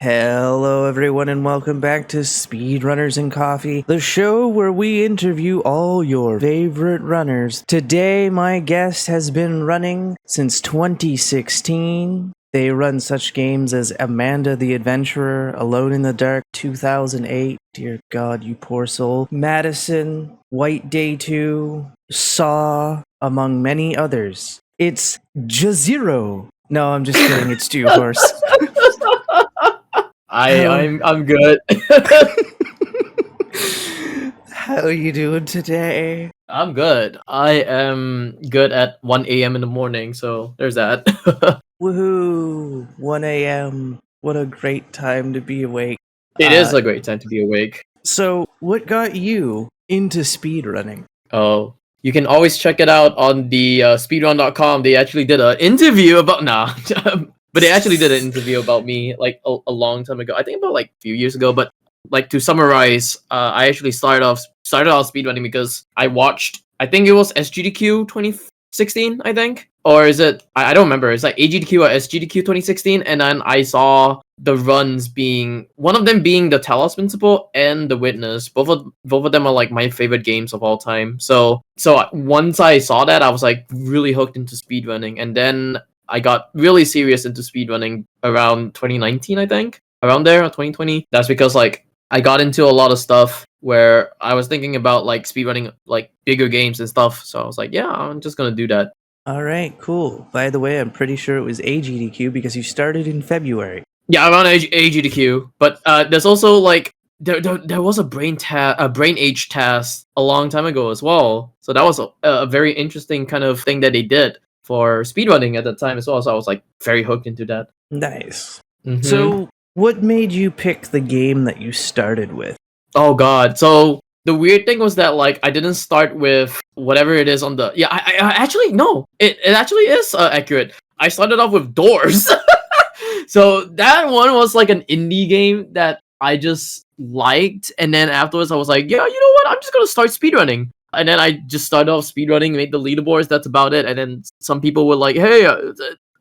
Hello, everyone, and welcome back to Speedrunners and Coffee, the show where we interview all your favorite runners. Today, my guest has been running since 2016. They run such games as Amanda the Adventurer, Alone in the Dark 2008, dear God, you poor soul, Madison, White Day 2, Saw, among many others. It's Juh0rse. No, I'm just kidding, it's Juh0rse. I'm good. How are you doing today? I'm good. I am good at 1 a.m. in the morning, so there's that. Woohoo! 1 a.m. What a great time to be awake. It is a great time to be awake. So, what got you into speedrunning? Oh, you can always check it out on the speedrun.com. They actually did an interview about but they actually did an interview about me like a long time ago. I think about like a few years ago. But like to summarize, I actually started off speedrunning because I watched. I think it was SGDQ 2016. I think, or is it? I don't remember. It's like AGDQ or SGDQ 2016, and then I saw the runs being one of them being the Talos Principle and the Witness. Both of them are like my favorite games of all time. So once I saw that, I was like really hooked into speedrunning, and then I got really serious into speedrunning around 2019, I think, around there, or 2020. That's because like I got into a lot of stuff where I was thinking about like speedrunning like bigger games and stuff. So I was like, yeah, I'm just gonna do that. All right, cool. By the way, I'm pretty sure it was AGDQ because you started in February. Yeah, around AGDQ, but there's also like there was a brain age test a long time ago as well. So that was a very interesting kind of thing that they did for speedrunning at that time as well. So I was like very hooked into that. Nice. Mhm. So, what made you pick the game that you started with? Oh god. So the weird thing was that like I didn't start with whatever it is on the I actually no. It actually is accurate. I started off with Juh0rse. So that one was like an indie game that I just liked, and then afterwards I was like, yeah, you know what? I'm just gonna start speedrunning. And then I just started off speedrunning, made the leaderboards. That's about it. And then some people were like, hey,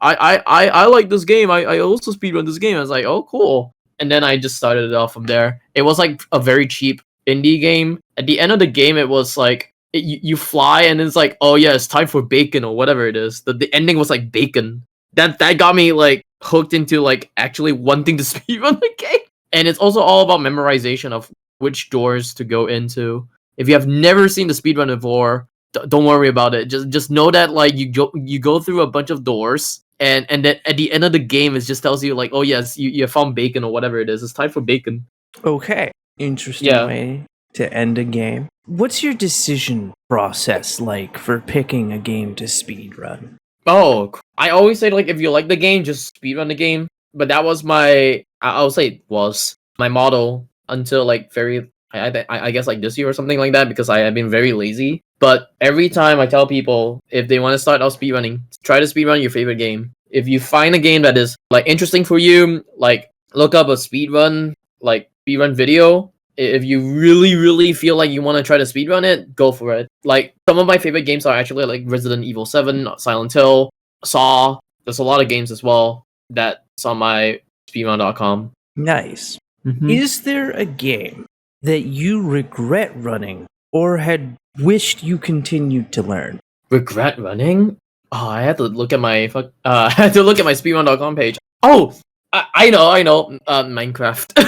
I like this game. I also speedrun this game. I was like, oh, cool. And then I just started it off from there. It was like a very cheap indie game. At the end of the game, it was like you fly, and it's like, oh yeah, it's time for bacon or whatever it is. The ending was like bacon. That got me like hooked into like actually wanting to speedrun the game. And it's also all about memorization of which doors to go into. If you have never seen the speedrun before, don't worry about it. Just know that like you go through a bunch of doors, and then at the end of the game it just tells you like, oh yes, you found bacon or whatever it is. It's time for bacon. Okay. Interesting way to end a game. What's your decision process like for picking a game to speedrun? Oh, I always say like if you like the game, just speedrun the game. But that was I'll say it was my model until like very I guess like this year or something like that, because I have been very lazy. But every time I tell people if they want to start out speedrunning, try to speedrun your favorite game. If you find a game that is like interesting for you, like look up a speedrun video. If you really feel like you want to try to speedrun it, go for it. Like some of my favorite games are actually like Resident Evil 7, Silent Hill, Saw. There's a lot of games as well that's on my speedrun.com. Nice. Is there a game that you regret running or had wished you continued to learn? Regret running? Oh, I had to look at my I had to look at my speedrun.com page. Oh, I know. Minecraft.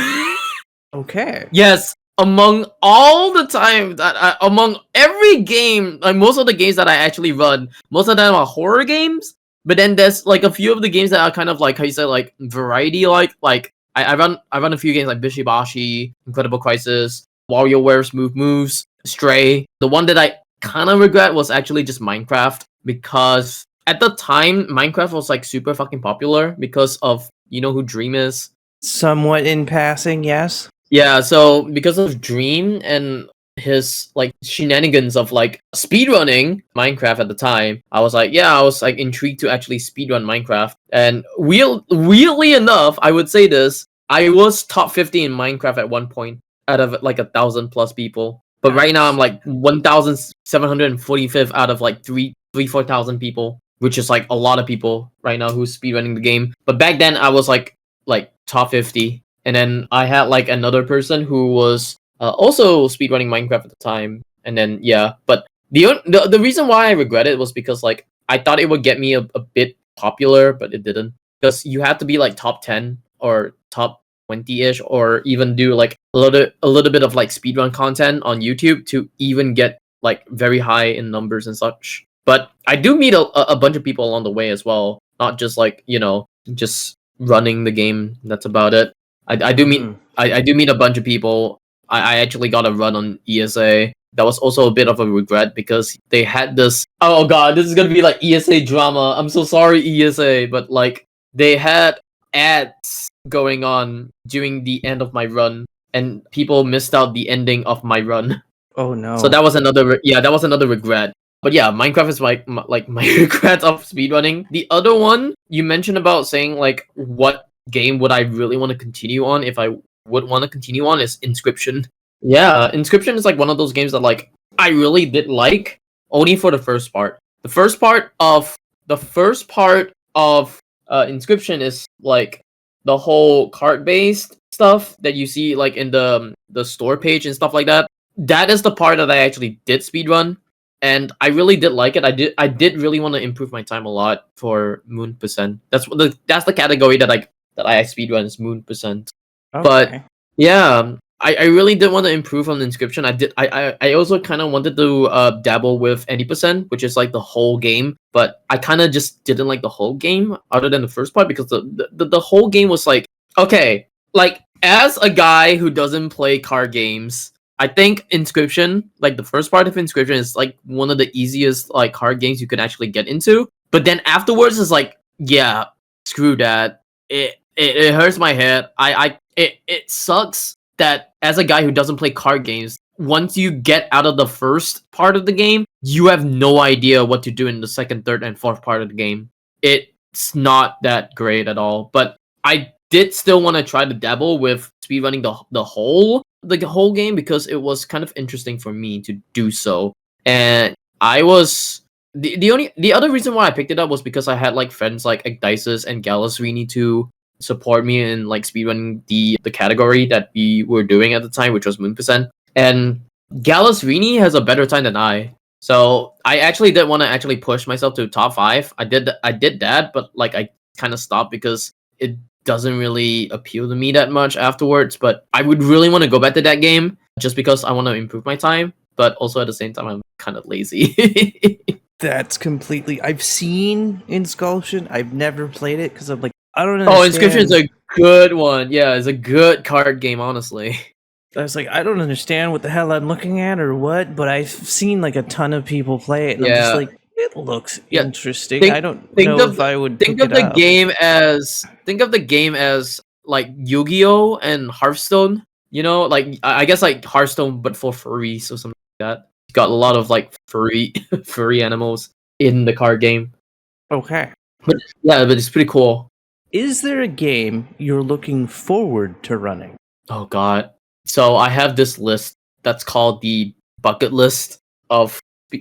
Okay. Yes, among all the time that among every game, like most of the games that I actually run, most of them are horror games. But then there's like a few of the games that are kind of like how you say like variety, like I run a few games like Bishibashi, Incredible Crisis, WarioWare's Moves, Stray. The one that I kind of regret was actually just Minecraft, because at the time Minecraft was like super fucking popular because of, you know who Dream is? Somewhat in passing, yes. Yeah, so because of Dream and his like shenanigans of like speedrunning Minecraft at the time, I was like intrigued to actually speedrun Minecraft. And weirdly enough, I would say this, I was top 50 in Minecraft at one point out of like 1,000+ people. But right now I'm like 1,745th out of like 4,000 people, which is like a lot of people right now who's speedrunning the game. But back then I was like top 50. And then I had like another person who was also speedrunning Minecraft at the time. And then yeah, but the reason why I regret it was because like I thought it would get me a bit popular, but it didn't. Because you have to be like top 10 or top 20-ish, or even do like a little bit of like speedrun content on YouTube to even get like very high in numbers and such. But I do meet a bunch of people along the way as well, not just like just running the game. That's about it. I do meet I do meet a bunch of people. I actually got a run on ESA. That was also a bit of a regret because they had this. Oh god, this is gonna be like ESA drama. I'm so sorry, ESA, but like they had ads going on during the end of my run, and people missed out the ending of my run. Oh no. So that was that was another regret. But yeah, Minecraft is like my regret of speedrunning. The other one you mentioned about saying like what game would I really want to continue on if I would want to continue on is Inscription. Yeah, Inscription is like one of those games that like I really did like only for the first part. The first part of Inscription is like the whole card based stuff that you see like in the store page and stuff like that. That is the part that I actually did speedrun, and I really did like it. I did really want to improve my time a lot for Moon Percent. That's the category that I speedrun is Moon Percent. Okay. But yeah, I really did want to improve on Inscription. I also kind of wanted to dabble with any percent, which is like the whole game. But I kind of just didn't like the whole game, other than the first part, because the whole game was like, okay, like as a guy who doesn't play card games, I think Inscription, like the first part of Inscription, is like one of the easiest like card games you can actually get into. But then afterwards, is like, yeah, screw that. It hurts my head. It sucks that as a guy who doesn't play card games, once you get out of the first part of the game, you have no idea what to do in the second, third, and fourth part of the game. It's not that great at all. But I did still want to try to dabble with speedrunning the whole game because it was kind of interesting for me to do so. And I was the other reason why I picked it up was because I had like friends like Igdices and Galasrini to support me in like speedrunning the category that we were doing at the time, which was Moon Percent. And Galasrini has a better time than I. So I actually did want to actually push myself to top 5. I did that, but like I kind of stopped because it doesn't really appeal to me that much afterwards. But I would really want to go back to that game just because I want to improve my time. But also at the same time, I'm kind of lazy. That's completely. I've seen Inscription. I've never played it because I'm like, I don't understand. Oh, Inscription is a good one. Yeah, it's a good card game, honestly. I was like, I don't understand what the hell I'm looking at or what, but I've seen like a ton of people play it, and I'm just like, it looks interesting. I don't know if I would think of the game as like Yu-Gi-Oh and Hearthstone. You know, like I guess like Hearthstone, but for furries or something like that. It's got a lot of like furry animals in the card game. Okay, but it's pretty cool. Is there a game you're looking forward to running? Oh god. So I have this list that's called the bucket list of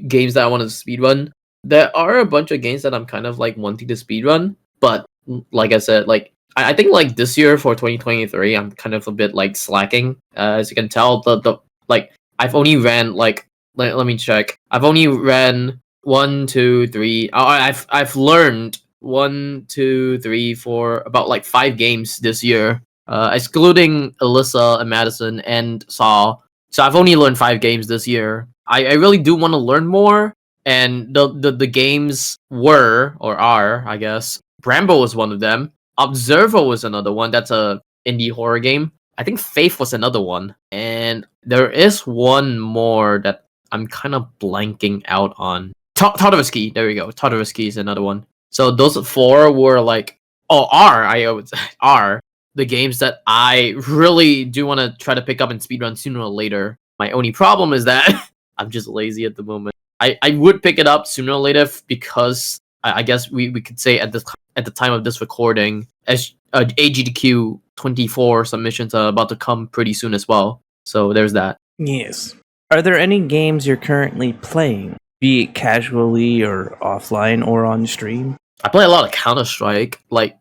games that I want to speedrun. There are a bunch of games that I'm kind of like wanting to speedrun, but like I said, like I think like this year for 2023, I'm kind of a bit like slacking. As you can tell, the like I've only ran like let me check. I've only ran 1, 2, 3. I've learned 1, 2, 3, 4 about like 5 games this year. Excluding Alyssa and Madison and Saul. So I've only learned 5 games this year. I really do want to learn more. And the games were, or are, I guess. Bramble was one of them. Observer was another one. That's a indie horror game. I think Faith was another one. And there is one more that I'm kind of blanking out on. Todoroski. There we go. Todoroski is another one. So those 4 were like, are the games that I really do want to try to pick up and speedrun sooner or later. My only problem is that I'm just lazy at the moment. I would pick it up sooner or later because I guess we could say at the time of this recording, as AGDQ 24 submissions are about to come pretty soon as well. So there's that. Yes. Are there any games you're currently playing, be it casually or offline or on stream? I play a lot of Counter-Strike. Like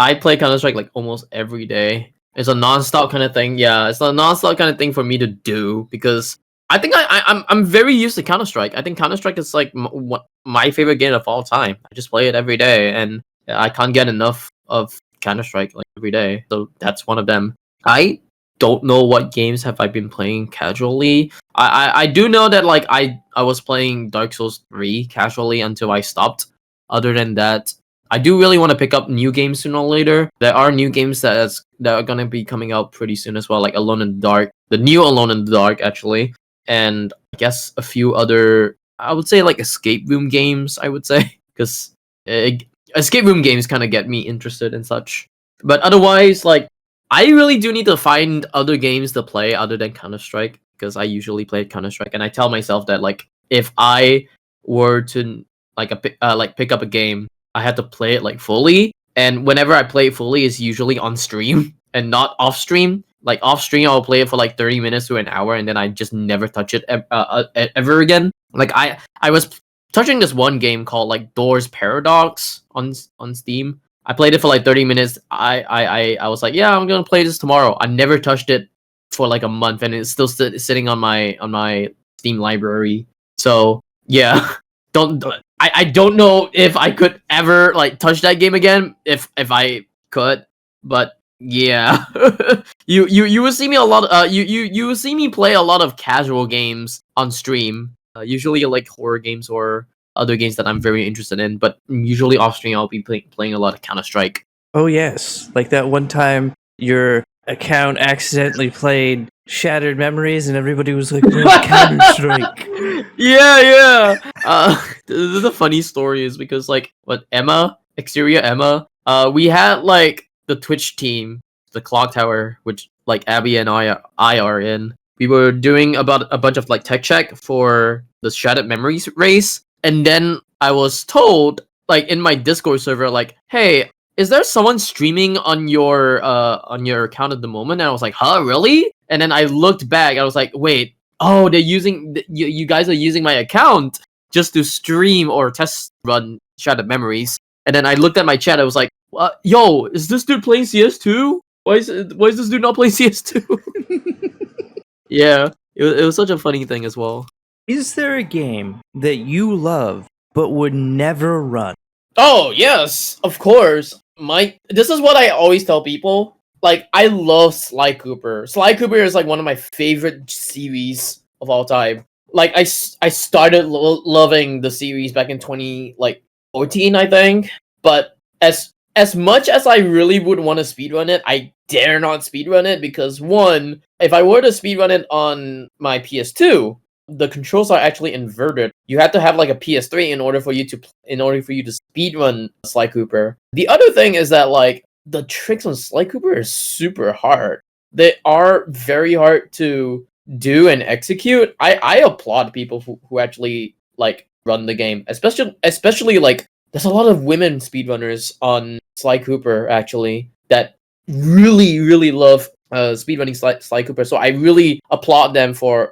I play Counter-Strike like almost every day. It's a non-stop kind of thing. Yeah, it's a non-stop kind of thing for me to do because I think I'm very used to Counter-Strike. I think Counter-Strike is like my favorite game of all time. I just play it every day, and I can't get enough of Counter-Strike like every day. So that's one of them. I don't know what games have I been playing casually. I do know that like I was playing Dark Souls 3 casually until I stopped. Other than that, I do really want to pick up new games sooner or later. There are new games that are gonna be coming out pretty soon as well, like Alone in the Dark, the new Alone in the Dark actually, and I guess a few other, I would say like escape room games. I would say because escape room games kind of get me interested and such. But otherwise, like I really do need to find other games to play other than Counter Strike because I usually play Counter Strike, and I tell myself that like if I were to pick up a game, I had to play it like fully, and whenever I play it fully, is usually on stream and not off stream. Like off stream, I'll play it for like 30 minutes to an hour, and then I just never touch it ever again. Like I was touching this one game called like Juh0rse Paradox on Steam. I played it for like 30 minutes. I was like, yeah, I'm gonna play this tomorrow. I never touched it for like a month, and it's still sitting on my Steam library. So yeah, I don't know if I could ever like touch that game again if I could, but yeah. You will see me a lot. You will see me play a lot of casual games on stream. Usually like horror games or other games that I'm very interested in, but usually off stream I'll be playing a lot of Counter Strike. Oh yes, like that one time your account accidentally played Shattered Memories, and everybody was like, Counter Strike. Yeah. The funny story is because like Exterior Emma, we had like the Twitch team, the Clock Tower, which like Abby and I are in. We were doing about a bunch of like tech check for the Shattered Memories race, and then I was told like in my Discord server like, hey, is there someone streaming on your account at the moment? And I was like, huh, really? And then I looked back. I was like, wait, oh, they're using you guys are using my account just to stream or test run Shattered Memories. And then I looked at my chat. I was like, yo, is this dude playing CS2? Why is this dude not playing CS2? Yeah, it was such a funny thing as well. Is there a game that you love but would never run? Oh yes, of course. This is what I always tell people. Like I love Sly Cooper. Sly Cooper is like one of my favorite series of all time. Like I started loving the series back in 2014, I think. But as much as I really would want to speedrun it, I dare not speedrun it because one, if I were to speedrun it on my PS2, the controls are actually inverted. You have to have like a PS3 in order for you to speedrun Sly Cooper. The other thing is that like the tricks on Sly Cooper are super hard. They are very hard to do and execute. I applaud people who actually like run the game, especially like there's a lot of women speedrunners on Sly Cooper actually that really love speedrunning Sly Cooper. So I really applaud them for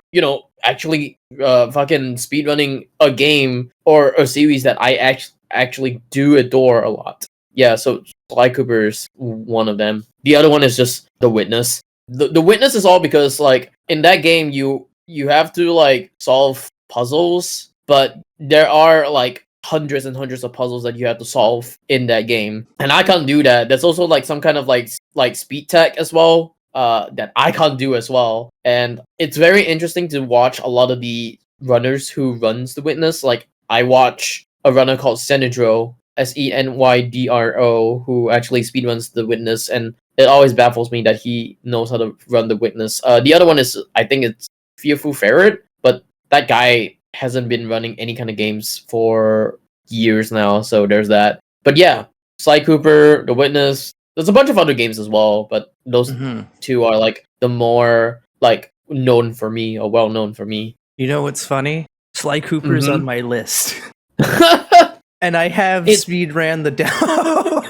actually fucking speedrunning a game or a series that I actually do adore a lot. Yeah, so Sly Cooper is one of them. The other one is just The Witness. The Witness is all because like in that game you have to like solve puzzles, but there are like hundreds and hundreds of puzzles that you have to solve in that game, and I can't do that. There's also like some kind of like speed tech as well that I can't do as well, and it's very interesting to watch a lot of the runners who runs The Witness. Like I watch a runner called Senydro, Senydro, who actually speedruns The Witness, and it always baffles me that he knows how to run The Witness. The other one is, I think it's Fearful Ferret, but that guy hasn't been running any kind of games for years now, so there's that. But yeah, Sly Cooper, The Witness, there's a bunch of other games as well, but those two are like the more like known for me or well known for me. You know what's funny? Sly Cooper's on my list. And I have speedran the demo.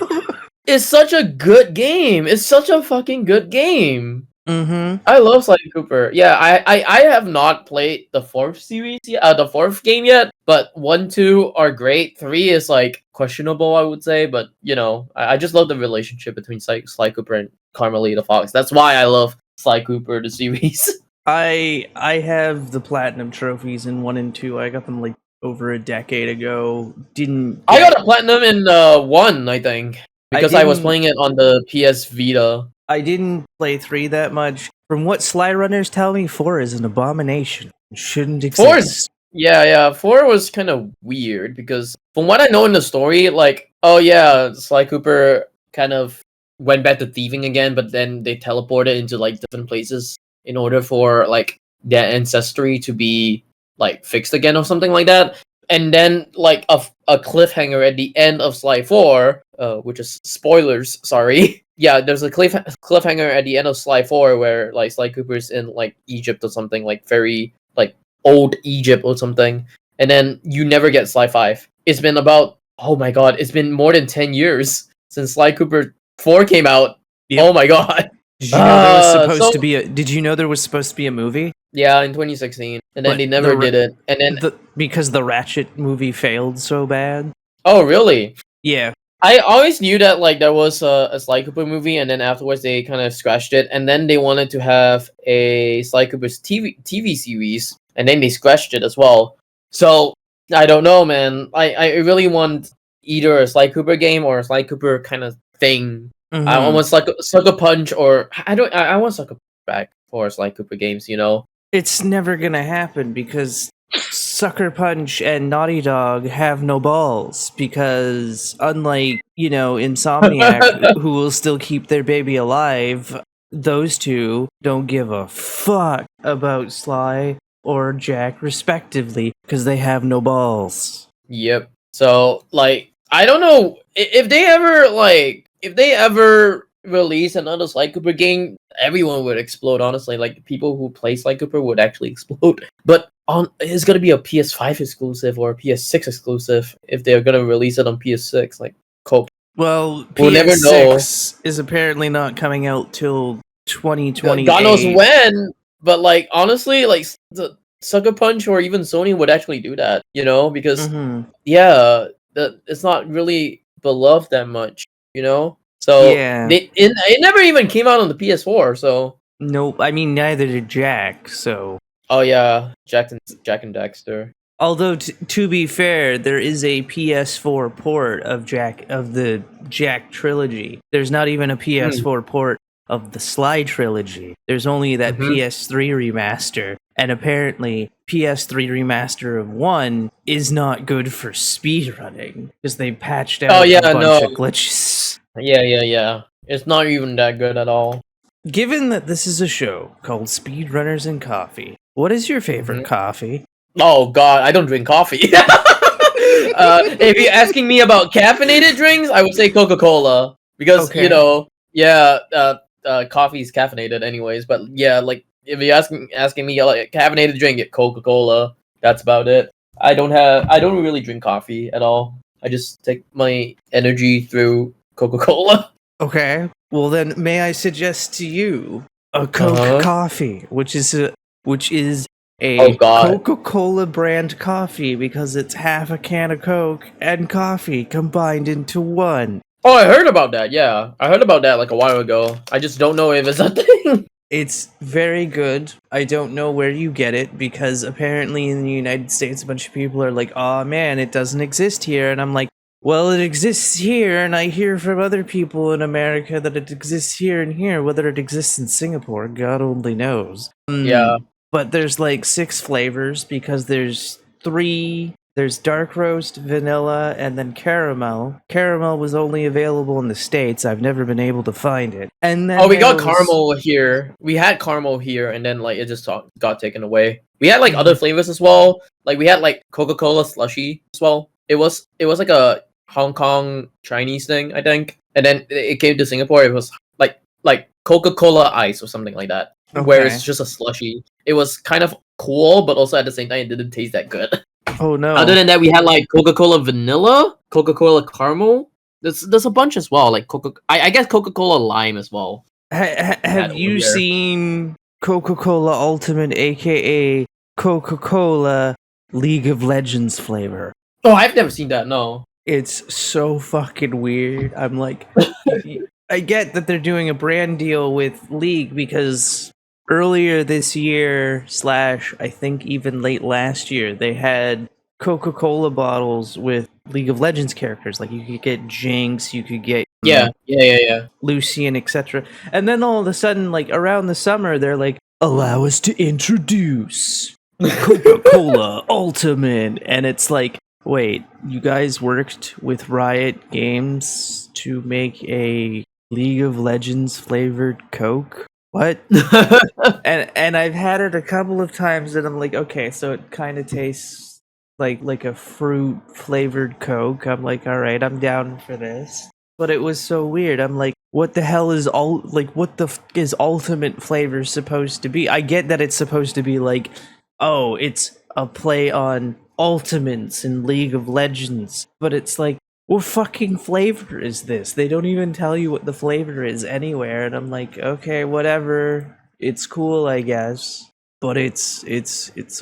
It's such a good game. It's such a fucking good game. Mm-hmm. I love Sly Cooper. Yeah, I have not played the fourth series yet, the fourth game yet, but 1, 2 are great. 3 is like questionable, I would say, but you know, I just love the relationship between Sly Cooper and Carmelita the Fox. That's why I love Sly Cooper the series. I have the platinum trophies in 1 and 2. I got them like over a decade ago. Didn't I get got a platinum in 1, I think, I because I was didn't playing it on the PS Vita. I didn't play 3 that much. From what Sly Runners tell me, 4 is an abomination. It shouldn't 4 is exist. yeah. 4 was kind of weird because from what I know in the story, like, oh yeah, Sly Cooper kind of went back to thieving again, but then they teleported into like different places in order for like their ancestry to be like fixed again or something like that. And then like a cliffhanger at the end of Sly 4, which is spoilers, sorry. Yeah, there's a cliffhanger at the end of Sly 4 where like Sly Cooper's in like Egypt or something, like very like old Egypt or something, and then you never get Sly 5. It's been about, oh my god, it's been more than 10 years since Sly Cooper 4 came out. Yep. Oh my god. Did you know there was supposed So to be a Did you know there was supposed to be a movie? yeah, in 2016, and then But they never did it. And then Because the Ratchet movie failed so bad. oh really? Yeah. I always knew that like there was a Sly Cooper movie, and then afterwards they kind of scratched it, and then they wanted to have a Sly Cooper's TV series, and then they scratched it as well. So I don't know, man. I really want either a Sly Cooper game or a Sly Cooper kind of thing. I Mhm. almost like Sucker Punch, or I want Sucker back for Sly Cooper games. You know? It's never gonna happen because Sucker Punch and Naughty Dog have no balls because unlike, Insomniac who will still keep their baby alive, those two don't give a fuck about Sly or Jack respectively because they have no balls. Yep. So like I don't know if they ever release another Sly Cooper game, everyone would explode. Honestly, like people who play Sly Cooper would actually explode. But it's gonna be a PS5 exclusive or a PS6 exclusive if they're gonna release it on PS6. Like, cope. Well, We'll never know. PS6 is apparently not coming out till 2028. God knows when. But like honestly, like the Sucker Punch or even Sony would actually do that. You know, because Mhm. yeah, it's not really beloved that much. You know. So Yeah. it never even came out on the PS4. So Nope. I mean, neither did Jack. So, oh yeah, Jack and Dexter. although to be fair, there is a PS4 port of the Jack trilogy. There's not even a PS4 port of the Sly trilogy. There's only that Mhm. PS3 remaster, and apparently PS3 remaster of 1 is not good for speedrunning because they patched out Oh yeah, a bunch no, of glitches. yeah. It's not even that good at all. Given that this is a show called Speedrunners and Coffee, what is your favorite coffee? Oh god, I don't drink coffee. If you're asking me about caffeinated drinks, I would say Coca-Cola because Okay. you know, yeah, coffee is caffeinated anyways. But yeah, like if you're asking me like caffeinated drink, get Coca-Cola. That's about it. I don't really drink coffee at all. I just take my energy through Coca-Cola. Okay. Well then, may I suggest to you a Coke Uh-huh. coffee, which is a Oh god. Coca-Cola brand coffee because it's half a can of Coke and coffee combined into one. Oh, I heard about that. Yeah, I heard about that like a while ago. I just don't know if it's a thing. It's very good. I don't know where you get it because apparently in the United States a bunch of people are like, "Oh man, it doesn't exist here." And I'm like, "Well, it exists here and I hear from other people in America that it exists here and here. Whether it exists in Singapore, God only knows." Yeah. But there's like 6 flavors because there's dark roast, vanilla, and then caramel. Caramel was only available in the States. I've never been able to find it. And then Oh, we got there's- caramel here. We had caramel here, and then like it just got taken away. We had like other flavors as well. Like we had like Coca-Cola slushy as well. It was like a Hong Kong Chinese thing, I think. And then it came to Singapore. It was like Coca-Cola ice or something like that, where Okay. it's just a slushy. It was kind of cool, but also at the same time, it didn't taste that good. Oh no. Other than that, we had like Coca-Cola vanilla, Coca-Cola caramel. There's a bunch as well, like I guess Coca-Cola lime as well. Have that over you here. seen Coca-Cola Ultimate, aka Coca-Cola League of Legends flavor? Oh, I've never seen that. No. It's so fucking weird. I'm like, I get that they're doing a brand deal with League because earlier this year, slash, I think even late last year, they had Coca Cola bottles with League of Legends characters. Like you could get Jinx, you could get Yeah. Lucian, etc. And then all of a sudden, like around the summer, they're like, allow us to introduce Coca Cola Ultimate. And it's like, wait, you guys worked with Riot Games to make a League of Legends flavored Coke? What? And I've had it a couple of times and I'm like, okay, so it kind of tastes like a fruit flavored Coke. I'm like, all right, I'm down for this. But it was so weird. I'm like, what the hell is all like what the is ultimate flavor supposed to be? I get that it's supposed to be like, oh, it's a play on ultimates in League of Legends, but it's like, what fucking flavor is this? They don't even tell you what the flavor is anywhere, and I'm like, okay, whatever. It's cool, I guess. But it's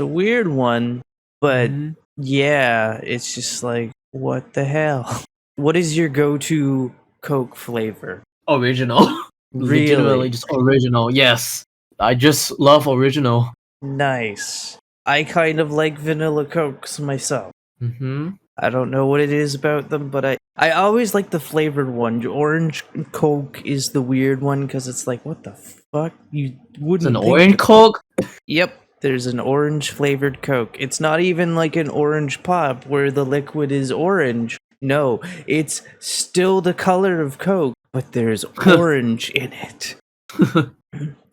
a weird one. But Mhm. yeah, it's just like, what the hell? What is your go-to Coke flavor? Original. Legitimately Really just original. Yes. I just love original. nice. I kind of like vanilla Cokes myself. Mm-hmm. I don't know what it is about them, but I always like the flavored one. Orange Coke is the weird one because it's like, what the fuck? You It's an wouldn't think orange that. Coke. Yep, there's an orange flavored Coke. It's not even like an orange pop where the liquid is orange. No, it's still the color of Coke, but there's orange in it.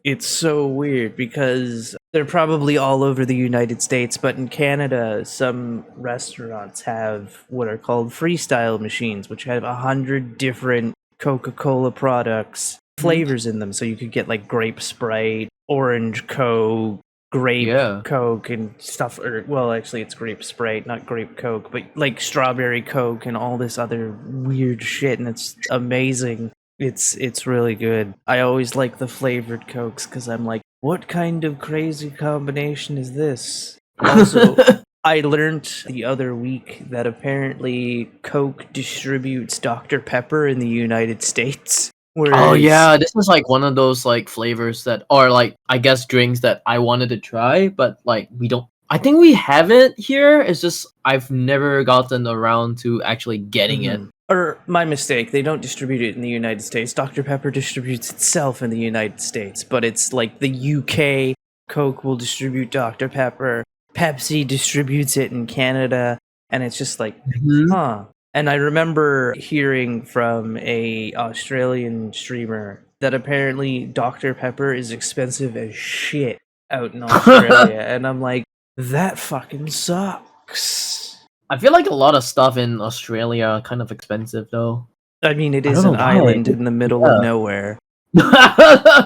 It's so weird because they're probably all over the United States, but in Canada, some restaurants have what are called freestyle machines, which have 100 different Coca-Cola products Mhm. flavors in them. So you could get like grape Sprite, orange Coke, grape Yeah. Coke, and stuff. Or well, actually, it's grape Sprite, not grape Coke, but like strawberry Coke and all this other weird shit, and it's amazing. It's really good. I always like the flavored Cokes because I'm like, what kind of crazy combination is this? Also, I learned the other week that apparently Coke distributes Dr. Pepper in the United States, Oh whereas yeah, this is like one of those like flavors that are like I guess drinks that I wanted to try, but like we don't. I think we have it here. It's just I've never gotten around to actually getting it. Or my mistake, they don't distribute it in the United States. Dr. Pepper distributes itself in the United States, but it's like the UK Coke will distribute Dr. Pepper, Pepsi distributes it in Canada, and it's just like, Mhm. huh. And I remember hearing from a Australian streamer that apparently Dr. Pepper is expensive as shit out in Australia, and I'm like, that fucking sucks. I feel like a lot of stuff in Australia are kind of expensive though. I mean, it I is don't an know why. island in the middle of Yeah. nowhere.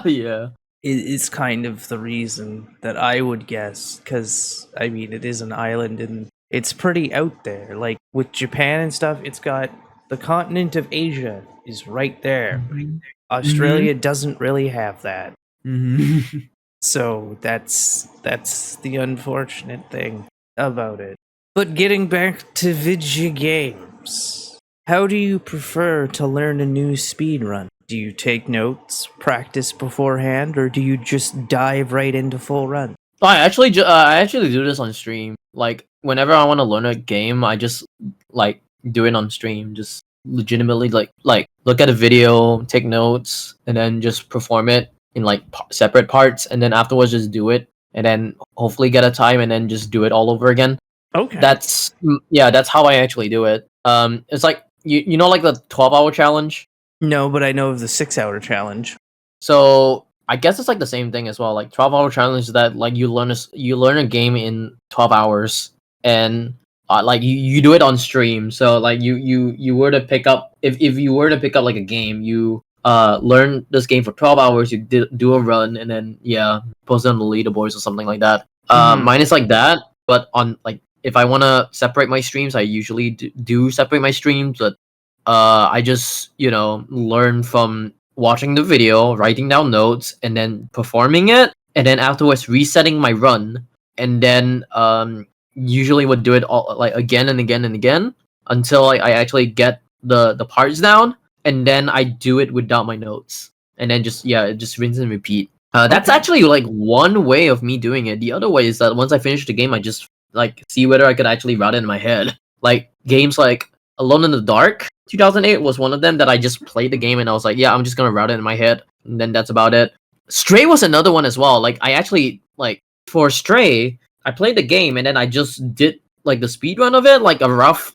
Yeah. It is kind of the reason that I would guess, because I mean, it is an island and it's pretty out there. Like with Japan and stuff, it's got the continent of Asia is right there. Mhm. Mhm. Australia doesn't really have that, Mhm. so that's the unfortunate thing about it. But getting back to video games, how do you prefer to learn a new speed run? Do you take notes, practice beforehand, or do you just dive right into full run? I actually do this on stream. Like whenever I want to learn a game, I just like do it on stream. Just legitimately like look at a video, take notes, and then just perform it in like separate parts, and then afterwards just do it, and then hopefully get a time, and then just do it all over again. Okay. Yeah, that's how I actually do it. It's like you know like the 12-hour challenge. No, but I know of the 6 hour challenge. So I guess it's like the same thing as well. Like 12-hour challenge is that like you learn a game in 12 hours, and like you do it on stream. So like you were to pick up if you were to pick up like a game, you learn this game for 12 hours. You do a run, and then yeah, post it on the leaderboards or something like that. Mhm. Mine is like that, but on like if I want to separate my streams, I usually do separate my streams, but I just learn from watching the video, writing down notes, and then performing it, and then afterwards resetting my run, and then usually would do it all like again and again and again until I actually get the parts down, and then I do it without my notes, and then just rinse and repeat. That's Okay. actually like one way of me doing it. The other way is that once I finish the game, I just like see whether I could actually route it in my head. Like games like Alone in the Dark 2008 was one of them that I just played the game and I was like, yeah, I'm just gonna route it in my head, and then that's about it. Stray was another one as well. Like I actually like for Stray, I played the game and then I just did like the speed run of it, like a rough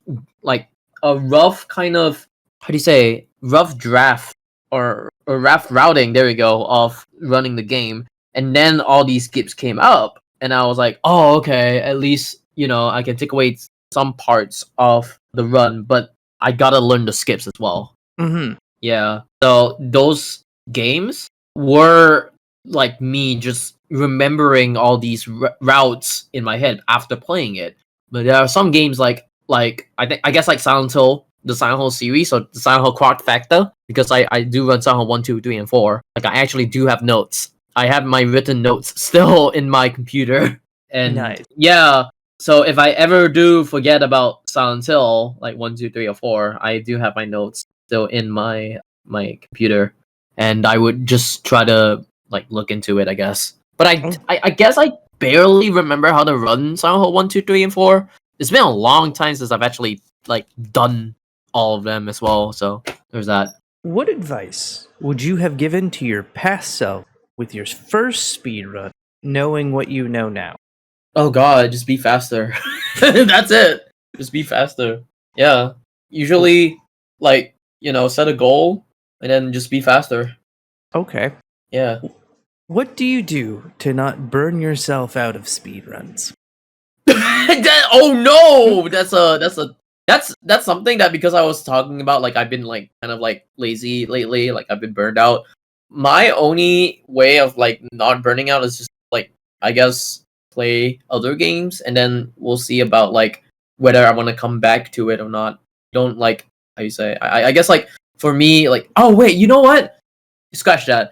kind of how do you say rough draft or rough routing. There we go of running the game, and then all these skips came up, and I was like, oh okay, at least I can take away some parts of the run, but I gotta learn the skips as well. Mm-hmm. Yeah. So those games were like me just remembering all these routes in my head after playing it. But there are some games like I guess like Silent Hill, the Silent Hill series, or the Silent Hill Quad Factor, because I do run Silent Hill 1, 2, 3, and 4. Like I actually do have notes. I have my written notes still in my computer. And Nice. yeah, so if I ever do forget about Silent Hill, like 1, 2, 3, or 4, I do have my notes still in my computer, and I would just try to like look into it, I guess. But I guess I barely remember how to run Silent Hill 1, 2, 3, and 4. It's been a long time since I've actually like done all of them as well. So there's that. What advice would you have given to your past self with your first speedrun, knowing what you know now? Oh god, just be faster. That's it. Just be faster. Yeah. Usually, like, set a goal and then just be faster. Okay. Yeah. What do you do to not burn yourself out of speedruns? Oh no! That's something that, because I was talking about like I've been like kind of like lazy lately, like I've been burned out. My only way of like not burning out is just like I guess play other games, and then we'll see about like whether I want to come back to it or not. Don't like how you say. I guess like for me like, oh wait, you know what? Scratch that.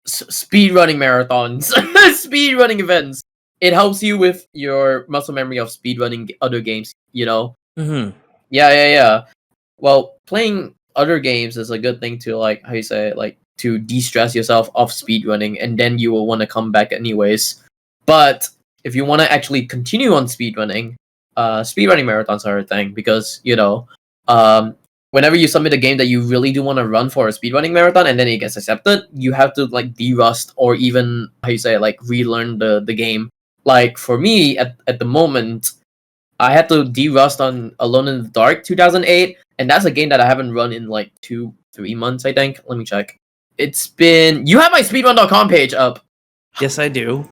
Speed running marathons, speed running events. It helps you with your muscle memory of speed running other games. Mm-hmm. Yeah. Well, playing other games is a good thing to like how you say like to de-stress yourself off speedrunning, and then you will want to come back anyways. But if you want to actually continue on speedrunning, speedrunning marathons are a thing, because whenever you submit a game that you really do want to run for a speedrunning marathon and then it gets accepted, you have to like de-rust or even how you say like relearn the game. Like for me at the moment, I had to de-rust on Alone in the Dark 2008, and that's a game that I haven't run in like 2-3 months, I think. Let me check. It's been You have my speedrun.com page up. Yes, I do.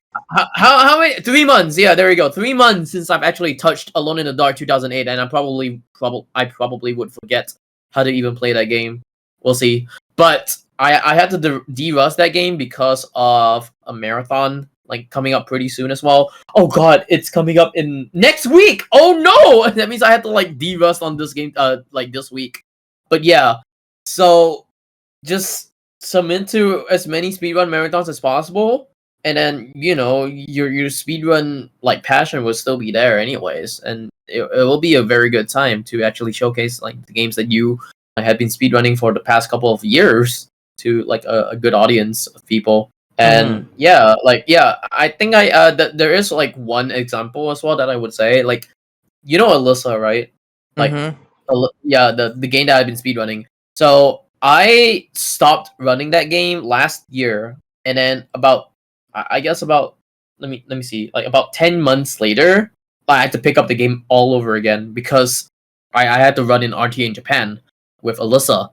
How many 3 months? Yeah, there we go. 3 months since I've actually touched Alone in the Dark 2008, and I probably would forget how to even play that game. We'll see. But I had to de-rust that game because of a marathon like coming up pretty soon as well. Oh god, it's coming up in next week. Oh no, that means I have to like de-rust on this game like this week. But yeah, so just submit to as many speedrun marathons as possible, and then your speedrun like passion will still be there anyways, and it will be a very good time to actually showcase like the games that you have been speedrunning for the past couple of years to like a good audience of people. And I think there is like one example as well that I would say, like Alyssa, right? Like Mm-hmm. the game that I've been speedrunning. So I stopped running that game last year, and then about I guess about let me see, like about 10 months later, I had to pick up the game all over again because I had to run in RTA in Japan with Alyssa.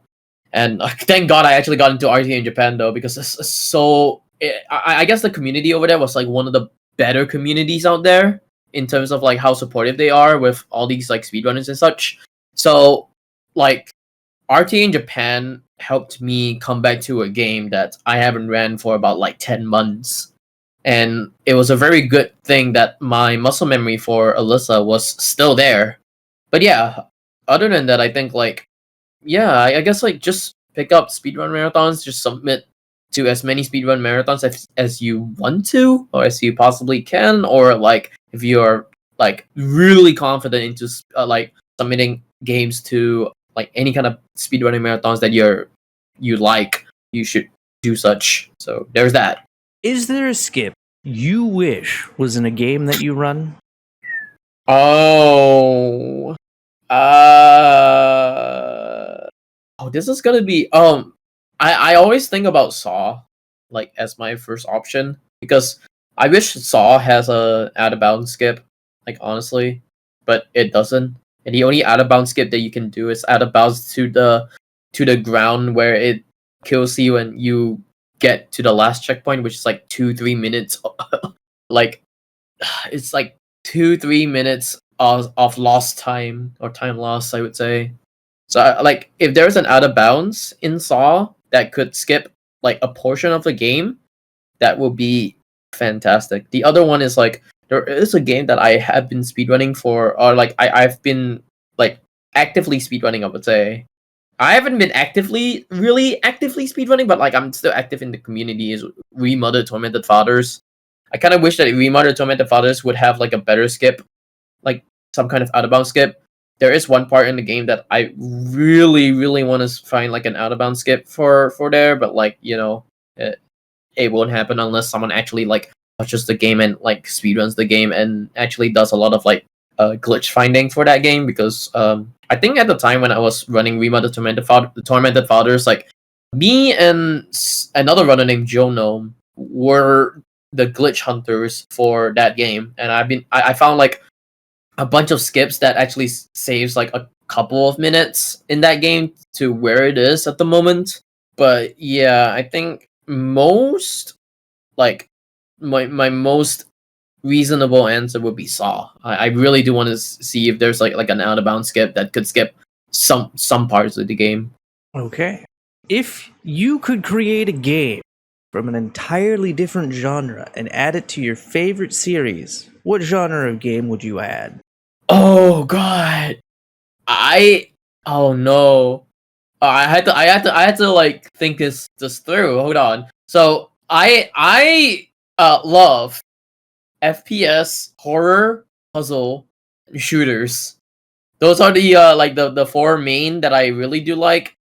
And thank God I actually got into RTA in Japan though, because it's so I guess the community over there was like one of the better communities out there in terms of like how supportive they are with all these like speedrunners and such. So like RTA in Japan helped me come back to a game that I haven't ran for about like 10 months. And it was a very good thing that my muscle memory for Alyssa was still there. But yeah, other than that, I think like, yeah, I guess like just pick up speedrun marathons, just submit to as many speedrun marathons as you want to, or as you possibly can, or like if you're like really confident into like submitting games to like any kind of speedrunning marathons that you like, you should do such. So there's that. Is there a skip you wish was in a game that you run? Oh, this is gonna be I always think about Saw like as my first option because I wish Saw has a out of bounds skip, like honestly, but it doesn't. And the only out of bounds skip that you can do is out of bounds to the ground where it kills you and you get to the last checkpoint, which is like 2-3 minutes. Like it's like 2-3 minutes of lost time or time lost, I would say. So like if there's an out of bounds in Saw that could skip like a portion of the game, that would be fantastic. The other one is like there is a game that I have been speedrunning for, or like I've been like actively speedrunning, I would say. I haven't been really actively speedrunning, but like I'm still active in the community. Is Remothered Tormented Fathers. I kind of wish that Remothered Tormented Fathers would have like a better skip, like some kind of out of bounds skip. There is one part in the game that I really want to find like an out of bounds skip for there, but like it won't happen unless someone actually like touches the game and like speedruns the game and actually does a lot of like glitch finding for that game. Because I think at the time when I was running Remothered Tormented Fathers, like me and another runner named Juh0rse were the glitch hunters for that game, and I found like a bunch of skips that actually saves like a couple of minutes in that game to where it is at the moment. But yeah, I think most like my most reasonable answer would be Saw. I really do want to see if there's like an out of bounds skip that could skip some parts of the game. Okay. If you could create a game from an entirely different genre and add it to your favorite series, what genre of game would you add? Oh god. Oh no. I had to like think this through. Hold on. So I love FPS, horror, puzzle, and shooters. Those are the like the four main that I really do like.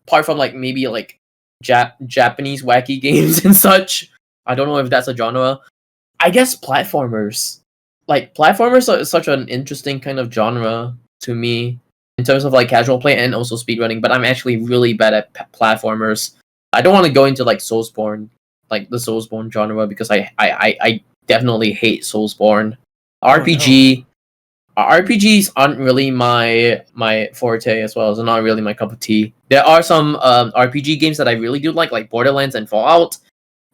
Apart from like maybe like Japanese wacky games and such. I don't know if that's a genre. I guess platformers. Like platformers are such an interesting kind of genre to me in terms of like casual play and also speedrunning, but I'm actually really bad at platformers. I don't want to go into like Soulsborne, like the Soulsborne genre, because I definitely hate Soulsborne. RPG RPGs aren't really my forte as well. It's not really my cup of tea. There are some RPG games that I really do like Borderlands and Fallout.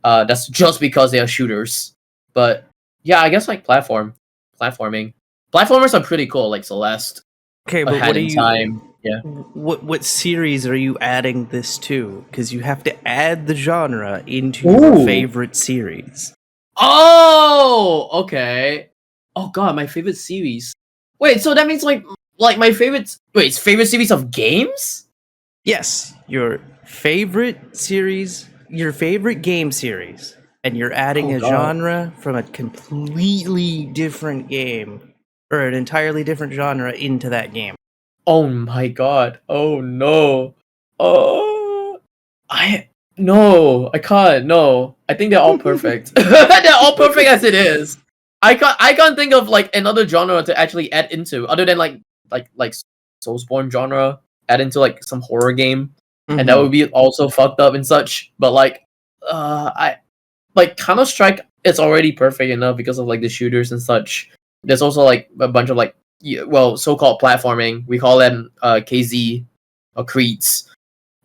That's just because they are shooters. But yeah, I guess like platforming. Platformers are pretty cool, like Celeste. Okay, A but Hat what are in you? Time. Yeah. What series are you adding this to? Because you have to add the genre into your Ooh. favorite series. Oh, okay. Oh god, my favorite series. Wait, so that means like my favorite favorite series of games? Yes, your favorite series, your favorite game series, and you're adding Oh a god. genre from a completely different game or an entirely different genre into that game. Oh my god. Oh no. Oh, I no, I can't. No, I think they're all perfect. They're all perfect as it is. I can't think of like another genre to actually add into other than like Soulsborne genre. Add into like some horror game, and that Mhm. would be also fucked up and such. But like, I like Counter Strike. It's already perfect enough because of like the shooters and such. There's also like a bunch of like so-called platforming. We call them KZ or Creeds.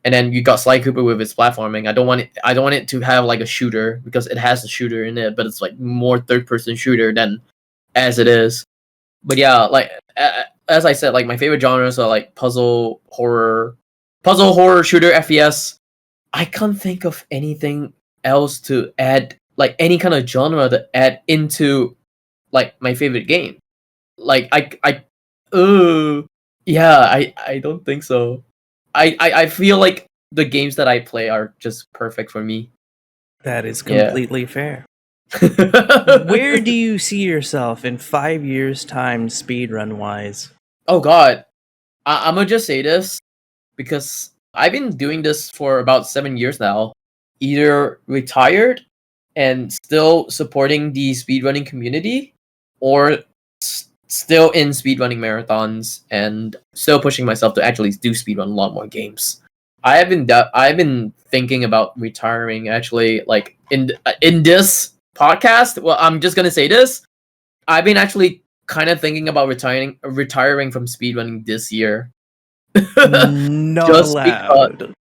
And then you got Sly Cooper with its platforming. I don't want it to have like a shooter because it has a shooter in it, but it's like more third-person shooter than as it is. But yeah, like as I said, like my favorite genres are like puzzle, horror, shooter, FPS. I can't think of anything else to add, like any kind of genre to add into like my favorite game. Like yeah, I don't think so. I feel like the games that I play are just perfect for me. That is Yeah. completely fair. Where do you see yourself in 5 years' time, speedrun wise? Oh God, I'm gonna just say this because I've been doing this for about 7 years now. Either retired and still supporting the speedrunning community, or still in speedrunning marathons and still pushing myself to actually do speedrun a lot more games. I've been thinking about retiring actually, like in this podcast. Well, I'm just gonna say this. I've been actually kind of thinking about retiring from speedrunning this year. Not just because allowed.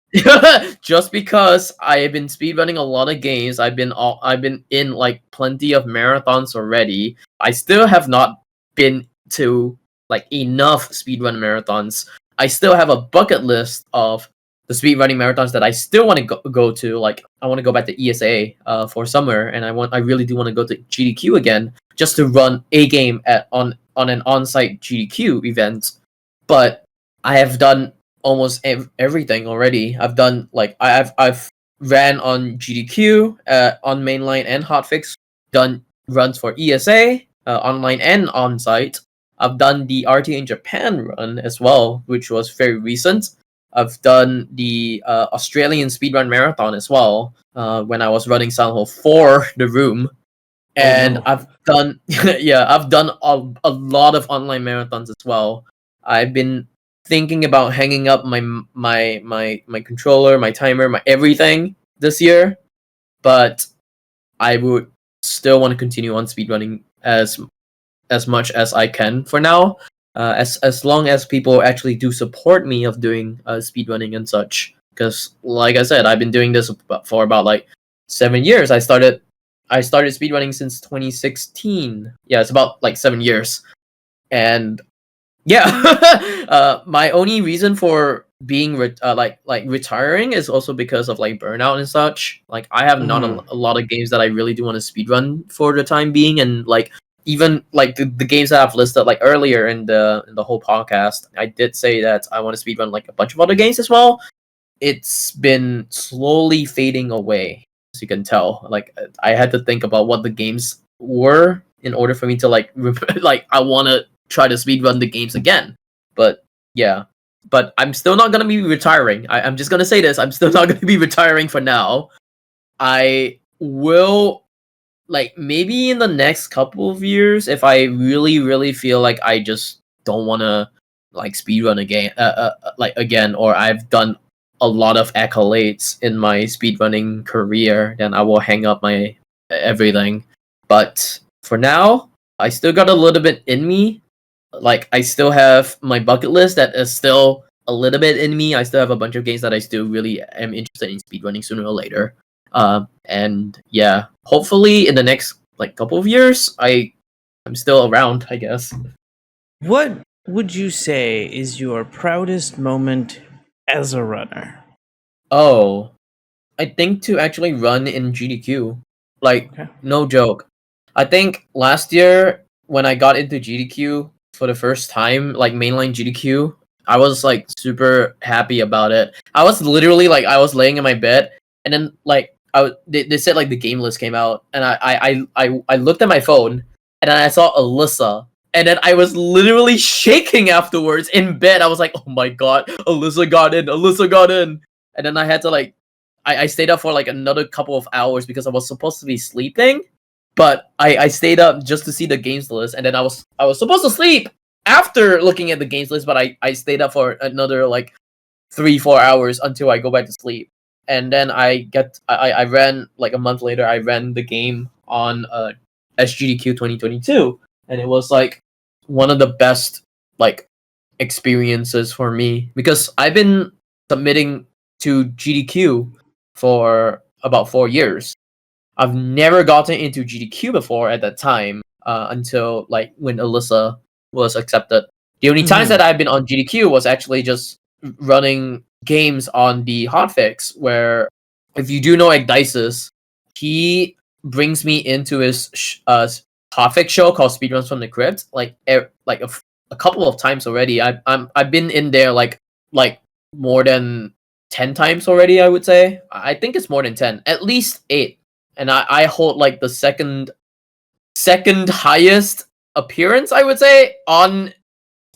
just because I've been speedrunning a lot of games. I've been in like plenty of marathons already. I still have not been to like enough speedrun marathons. I still have a bucket list of the speedrunning marathons that I still want to go to. Like I want to go back to ESA for summer, and I really do want to go to GDQ again just to run a game on an on-site GDQ event. But I have done almost everything already. I've done like I've ran on GDQ, on mainline and hotfix. Done runs for ESA, online and on site. I've done the RT in Japan run as well, which was very recent. I've done the Australian speedrun marathon as well, when I was running Silent Hill for the room. And no. I've done yeah, I've done a lot of online marathons as well. I've been thinking about hanging up my controller, my timer, my everything this year, but I would still want to continue on speedrunning as much as I can for now. As long as people actually do support me of doing speedrunning and such. Because like I said, I've been doing this for about like 7 years. I started speedrunning since 2016. Yeah, it's about like 7 years. And yeah, my only reason for being like retiring is also because of like burnout and such. Like I have not a lot of games that I really do want to speedrun for the time being, and like even like the games that I've listed like earlier in the whole podcast, I did say that I want to speedrun like a bunch of other games as well. It's been slowly fading away, as you can tell. Like I had to think about what the games were in order for me to like like I want to try to speedrun the games again. But yeah, but I'm still not gonna be retiring. I'm just gonna say this. I'm still not gonna be retiring for now. I will, like, maybe in the next couple of years, if I really feel like I just don't want to like speedrun again, like again, or I've done a lot of accolades in my speedrunning career, then I will hang up my everything. But for now, I still got a little bit in me. Like I still have my bucket list that is still a little bit in me. I still have a bunch of games that I still really am interested in speedrunning sooner or later. And yeah, hopefully in the next like couple of years, I'm still around, I guess. What would you say is your proudest moment as a runner? Oh, I think to actually run in GDQ, like Okay. no joke. I think last year when I got into GDQ for the first time, like mainline GDQ, I was like super happy about it. I was literally like I was laying in my bed, and then like they said like the game list came out, and I looked at my phone, and then I saw Alyssa, and then I was literally shaking afterwards in bed. I was like, oh my god, Alyssa got in, Alyssa got in, and then I had to like I stayed up for like another couple of hours because I was supposed to be sleeping, but I stayed up just to see the games list, and then I was supposed to sleep after looking at the games list, but I stayed up for another like 3-4 hours until I go back to sleep, and then I ran like a month later. I ran the game on SGDQ 2022, and it was like one of the best like experiences for me because I've been submitting to GDQ for about 4 years. I've never gotten into GDQ before at that time, until like when Alyssa was accepted. The only times that I've been on GDQ was actually just running games on the hotfix, where if you do know Igdices, he brings me into his hotfix show called Speedruns from the Crypt, like a couple of times already. I've been in there like more than 10 times already, I would say. I think it's more than 10, at least 8. And I hold like the second highest appearance, I would say, on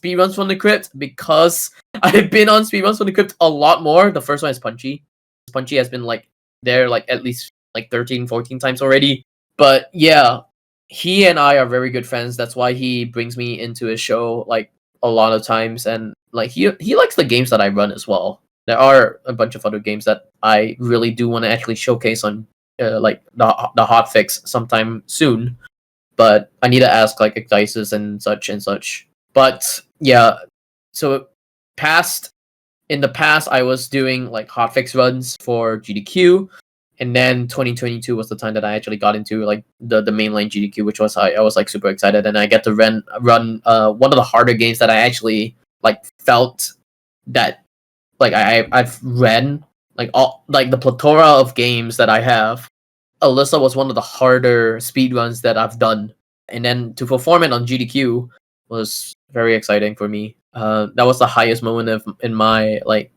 Speedruns from the Crypt, because I've been on Speedruns from the Crypt a lot more. The first one is Punchy. Punchy has been like there like at least like 13, 14 times already. But yeah, he and I are very good friends. That's why he brings me into his show like a lot of times, and like he likes the games that I run as well. There are a bunch of other games that I really do want to actually showcase on like the hotfix sometime soon. But I need to ask like Ecdysis and such and such. But yeah, so past in the past I was doing like hotfix runs for GDQ, and then 2022 was the time that I actually got into like the mainline GDQ, which was I was like super excited, and I get to run one of the harder games that I actually like felt that like I've ran like all like the plethora of games that I have. Alyssa was one of the harder speedruns that I've done, and then to perform it on GDQ was very exciting for me. That was the highest moment in my like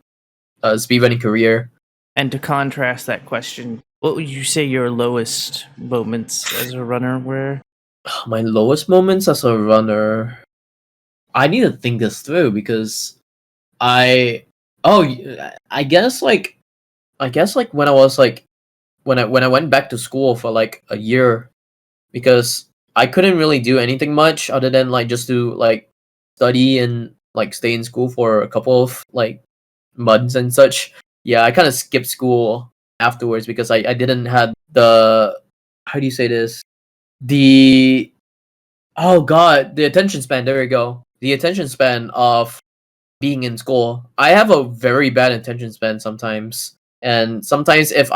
speedrunning career. And to contrast that question, what would you say your lowest moments as a runner were? My lowest moments as a runner, I need to think this through because I oh I guess like when I was like when I went back to school for like a year, because I couldn't really do anything much other than like just to like study and like stay in school for a couple of like months and such. Yeah, I kind of skipped school afterwards because I didn't have the, how do you say this, the, oh god, the attention span. There we go. The attention span of being in school. I have a very bad attention span sometimes, and sometimes if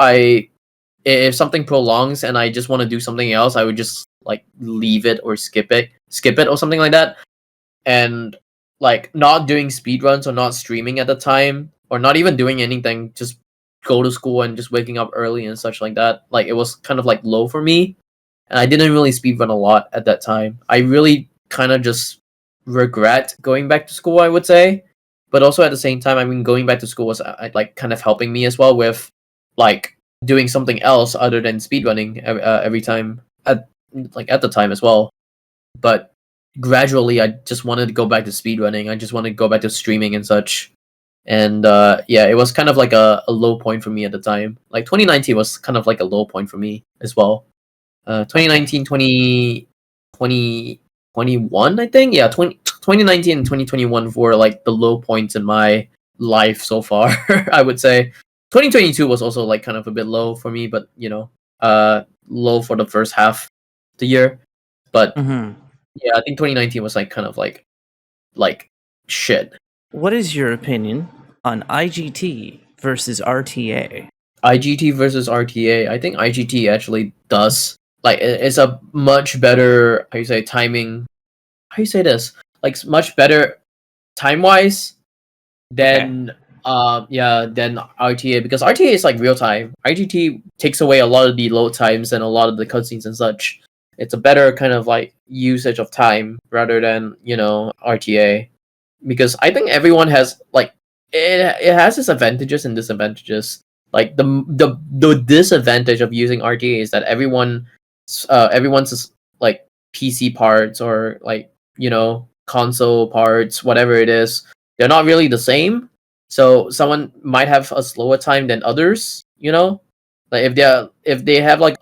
something prolongs and I just want to do something else, I would just like leave it or skip it or something like that. And like not doing speedruns or not streaming at the time or not even doing anything, just go to school and just waking up early and such like that. Like it was kind of like low for me, and I didn't really speedrun a lot at that time. I really kind of just regret going back to school, I would say. But also at the same time, I mean, going back to school was like kind of helping me as well with like doing something else other than speedrunning every time at the time as well. But gradually, I just wanted to go back to speedrunning. I just wanted to go back to streaming and such. And yeah, it was kind of like a low point for me at the time. Like 2019 was kind of like a low point for me as well. 2019, 2021, I think. Yeah, 2019 and 2021 were like the low points in my life so far, I would say. 2022 was also like kind of a bit low for me, but you know, low for the first half of the year. But yeah, I think 2019 was like kind of like shit. What is your opinion on IGT versus RTA? IGT versus RTA. I think IGT actually does like it's a much better, how you say, timing. How you say this? Like much better time wise than than RTA, because RTA is like real time. IGT takes away a lot of the load times and a lot of the cutscenes and such. It's a better kind of like usage of time rather than, you know, RTA, because I think everyone has like it has its advantages and disadvantages. Like the disadvantage of using RTA is that everyone's like PC parts or like, you know, console parts, whatever it is, they're not really the same. So someone might have a slower time than others, you know? Like if they have like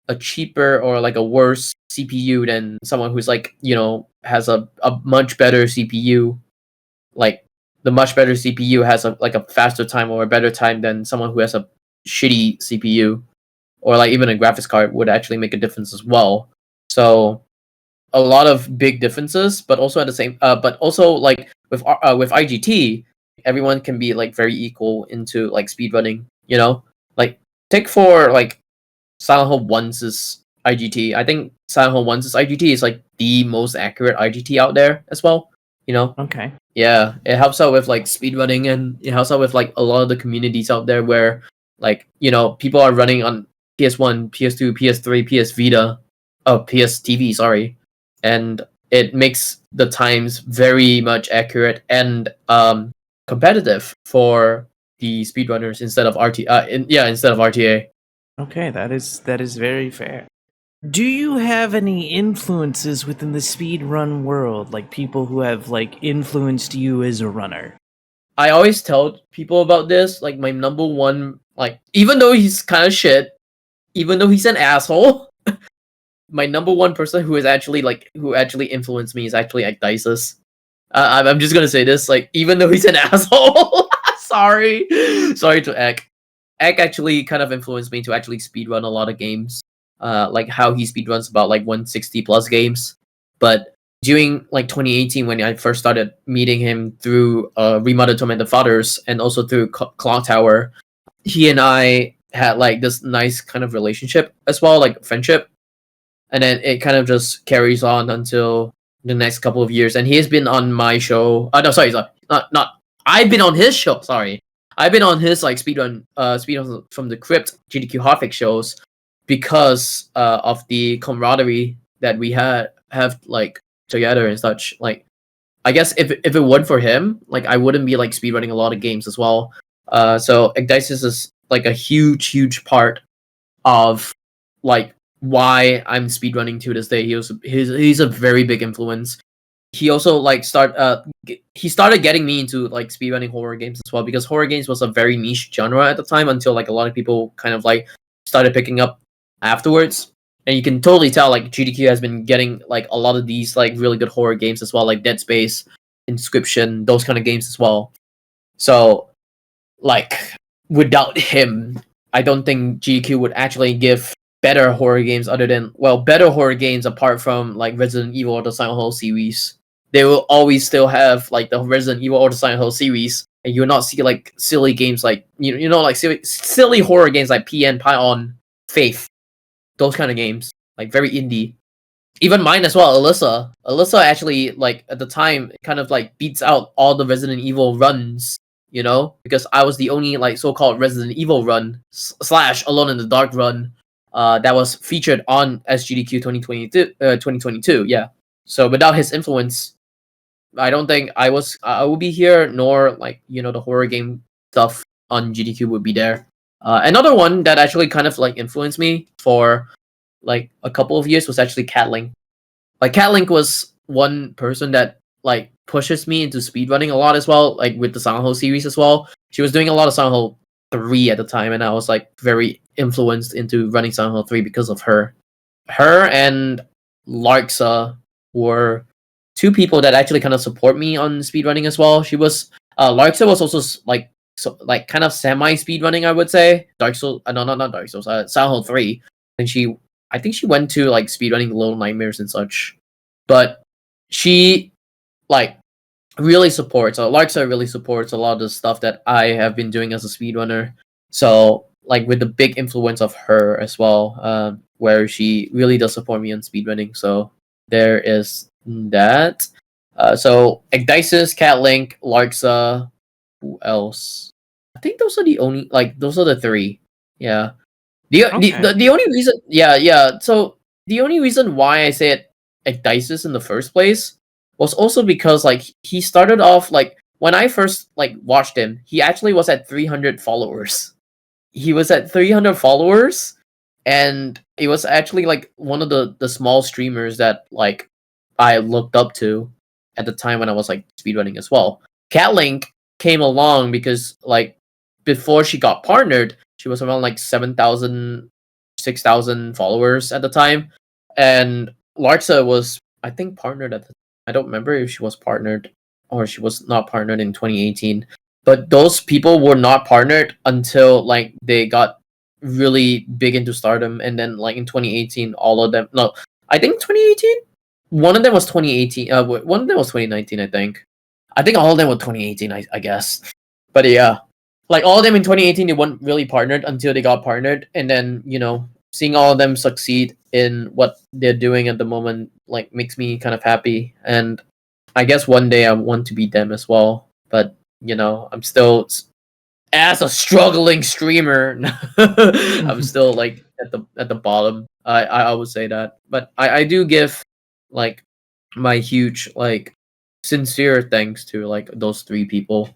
a cheaper or like a worse CPU than someone who's like, you know, has a much better CPU, like the much better CPU has a like a faster time or a better time than someone who has a shitty CPU, or like even a graphics card would actually make a difference as well. So a lot of big differences, but also at the same but also like with IGT, everyone can be like very equal into like speedrunning, you know? Like take for like Silent Hill 1's IGT. I think Silent Hill 1's IGT is like the most accurate IGT out there as well, you know? Okay. Yeah, it helps out with like speedrunning, and it helps out with like a lot of the communities out there where like, you know, people are running on PS1, PS2, PS3, PS Vita, PS TV, sorry. And it makes the times very much accurate and competitive for the speedrunners instead of instead of RTA. Okay, that is very fair. Do you have any influences within the speedrun world, like people who have like influenced you as a runner? I always tell people about this. Like my number one, like even though he's kind of shit, even though he's an asshole, my number one person who actually influenced me is actually Juh0rse. I'm just gonna say this, like even though he's an asshole, sorry, sorry to Ek. Ek actually kind of influenced me to actually speedrun a lot of games. Like how he speedruns about like 160 plus games. But during like 2018, when I first started meeting him through Remodded Tormented Fathers and also through Clock Tower, he and I had like this nice kind of relationship as well, like friendship. And then it kind of just carries on until the next couple of years. And he has been on my show. No, sorry, not. I've been on his show. Sorry, I've been on his like speedrun from the Crypt GDQ Hotfix shows because of the camaraderie that we have like together and such. Like, I guess if it weren't for him, like I wouldn't be like speedrunning a lot of games as well. So Juh0rse is like a huge part of like why I'm speedrunning to this day. He's a very big influence. He also like he started getting me into like speedrunning horror games as well, because horror games was a very niche genre at the time until like a lot of people kind of like started picking up afterwards. And you can totally tell like GDQ has been getting like a lot of these like really good horror games as well, like Dead Space, Inscription, those kind of games as well. So like without him, I don't think GDQ would actually give better horror games better horror games apart from like Resident Evil or the Silent Hill series. They will always still have like the Resident Evil or the Silent Hill series, and you'll not see like silly games like like silly horror games like PN, Pion, Faith, those kind of games, like very indie. Even mine as well, Alyssa. Alyssa actually like at the time kind of like beats out all the Resident Evil runs, because I was the only like so-called Resident Evil run slash Alone in the Dark run that was featured on SGDQ 2022. Yeah. So without his influence, I don't think I would be here, nor like the horror game stuff on GDQ would be there. Another one that actually kind of like influenced me for like a couple of years was actually Catlink. Like Catlink was one person that like pushes me into speedrunning a lot as well, like with the Silent Hill series as well. She was doing a lot of Silent Hill 3 at the time, and I was like very influenced into running Silent Hill 3 because of her. Her and Juh0rse were two people that actually kind of support me on speedrunning as well. Juh0rse was also like kind of semi speedrunning, I would say. Dark Souls, no, not Dark Souls, Silent Hill 3. And I think she went to like speedrunning Little Nightmares and such. But she like really supports, Juh0rse really supports a lot of the stuff that I have been doing as a speedrunner. So like with the big influence of her as well, where she really does support me on speedrunning. So there is that. So Juh0rse, Catlink, Juh0rse, who else? I think those are the three. Yeah. The only reason, yeah. So the only reason why I said Juh0rse in the first place was also because like he started off like when I first like watched him, he actually was at 300 followers. He was at 300 followers, and it was actually like one of the small streamers that like I looked up to at the time when I was like speedrunning as well. Catlink came along because like before she got partnered, she was around like 7,000, 6,000 followers at the time, and Juh0rse was I think partnered I don't remember if she was partnered or she was not partnered in 2018. But those people were not partnered until like they got really big into stardom, and then like in 2018, all of them. No, I think 2018. One of them was 2018. One of them was 2019. I think. I think all of them were 2018. I guess. But yeah, like all of them in 2018, they weren't really partnered until they got partnered, and then seeing all of them succeed in what they're doing at the moment like makes me kind of happy. And I guess one day I want to be them as well. But I'm still, as a struggling streamer, I'm still like at the bottom. I would say that, but I do give like my huge like sincere thanks to like those three people.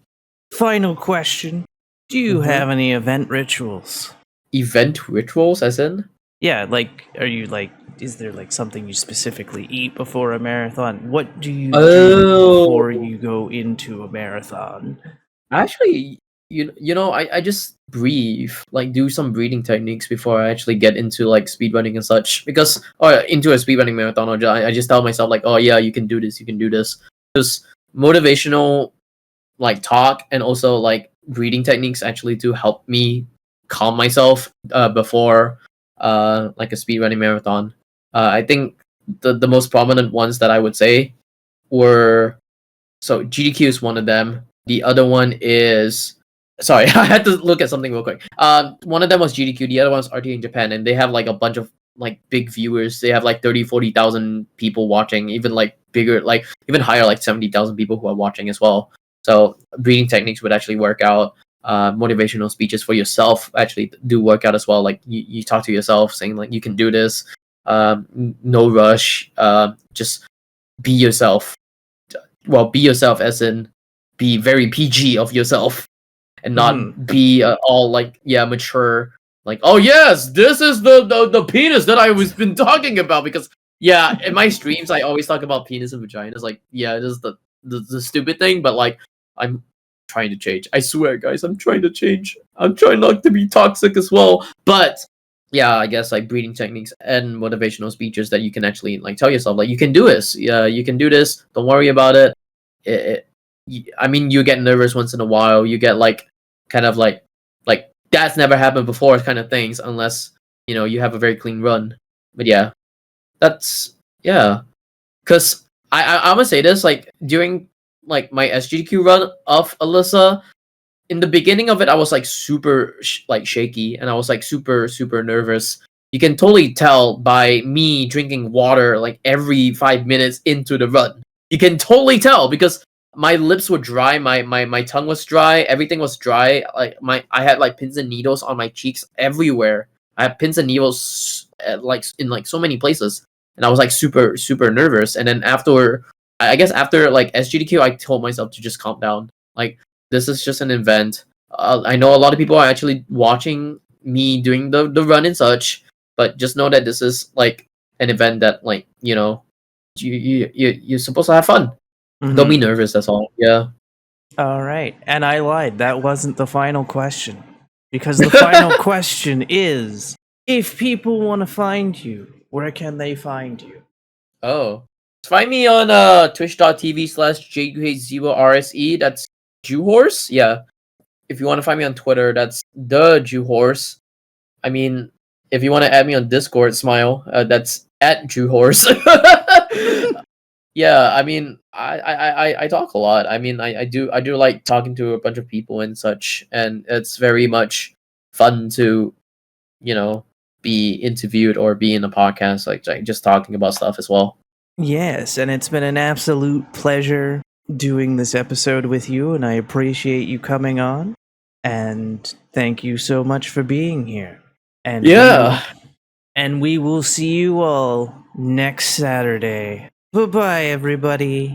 Final question. Do you Mhm. have any event rituals? Event rituals, as in? Yeah, like, are you like, is there like something you specifically eat before a marathon? What do you do Oh, before you go into a marathon? actually, I just breathe, like do some breathing techniques before I actually get into like speedrunning and such. Because, or into a speedrunning marathon, I just tell myself like, oh yeah, you can do this, you can do this. Because motivational like talk and also like breathing techniques actually do help me calm myself before like a speedrunning marathon. I think the most prominent ones that I would say were, so GDQ is one of them. The other one is, sorry, I had to look at something real quick. One of them was GDQ. The other one's RT in Japan, and they have like a bunch of like big viewers. They have like 40,000 people watching, even like bigger, like even higher, like 70,000 people who are watching as well. So breathing techniques would actually work out. Motivational speeches for yourself actually do work out as well. Like you talk to yourself saying like you can do this. No rush. Just be yourself. Well, be yourself as in be very PG of yourself and Mhm. not be all like, yeah, mature, like, oh yes, this is the penis that I was been talking about. Because yeah, in my streams I always talk about penis and vaginas, like, yeah, this is the stupid thing, but like I'm trying to change. I swear, guys, I'm trying to change. I'm trying not to be toxic as well. But yeah, I guess like breathing techniques and motivational speeches that you can actually like tell yourself like you can do this. Yeah, you can do this. Don't worry about it. I mean, you get nervous once in a while. You get like kind of like that's never happened before kind of things, unless you have a very clean run. But yeah, that's yeah. Cause I'm gonna say this, like during like my SGQ run of Alyssa, in the beginning of it, I was like super like shaky, and I was like super nervous. You can totally tell by me drinking water like every 5 minutes into the run. You can totally tell because my lips were dry, my tongue was dry, everything was dry. Like I had like pins and needles on my cheeks everywhere. I had pins and needles like in like so many places, and I was like super nervous. And then after, I guess after like SGDQ, I told myself to just calm down. Like this is just an event. I know a lot of people are actually watching me doing the run and such, but just know that this is like an event that like you're supposed to have fun. Don't be Mhm. nervous. That's all. Yeah. All right. And I lied. That wasn't the final question. Because the final question is, if people want to find you, where can they find you? Oh, find me on twitch.tv/Juh0rse. That's Juh0rse. Yeah. If you want to find me on Twitter, that's the Juh0rse. I mean, if you want to add me on Discord, smile. That's at Juh0rse. Yeah, I mean, I talk a lot. I mean, I do like talking to a bunch of people and such, and it's very much fun to, you know, be interviewed or be in a podcast, like just talking about stuff as well. Yes, and it's been an absolute pleasure doing this episode with you, and I appreciate you coming on. And thank you so much for being here. And Yeah. we will see you all next Saturday. Bye bye, everybody.